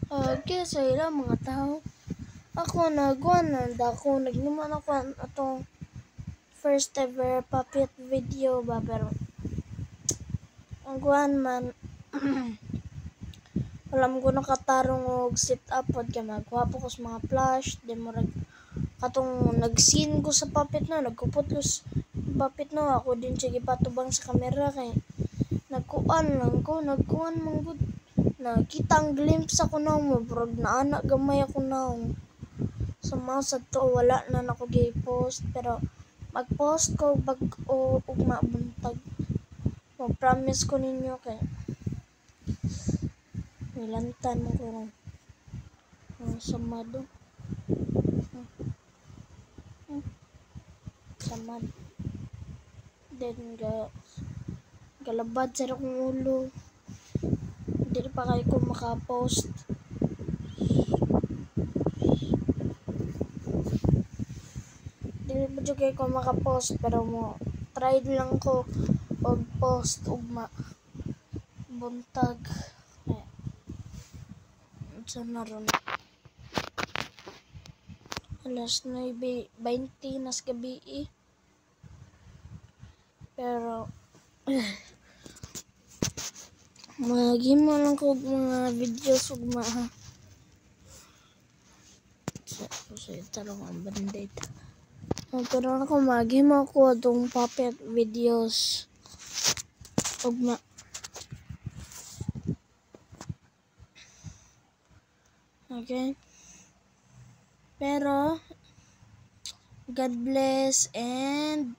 Kaya sa ilang mga tao, ako nagwanan, ako nagnuman ako atong first ever puppet video ba, pero ang guan man, alam ko nakatarong og sit up pod kay magwapo ko sa mga flash, di mo katong nag-scene ko sa puppet na, nagkupot ko sa puppet no, ako din siya gipatubang sa camera kay nagkuan man gud. Nakita ang glimpse ako na mo, bro, na anak gamay ako na. So mga sa to, wala na nako gi-post, pero mag-post ko bag-o ugma buntag. Mag-promise ko ninyo kay nilantan mo ko samado. Samad. Then galabad sa akong ulo. Dili pa kay ko maka-post. Dili pa jud kay ko maka-post, pero mo try lang ko og post ugma buntag. Sa naron. Alas 9:20 nas gabi pero maghimo lang ko mga videos ugma ha. So tarong ang bandit. Pero ako maghimo ko itong puppet videos ugma. Okay? Pero God bless and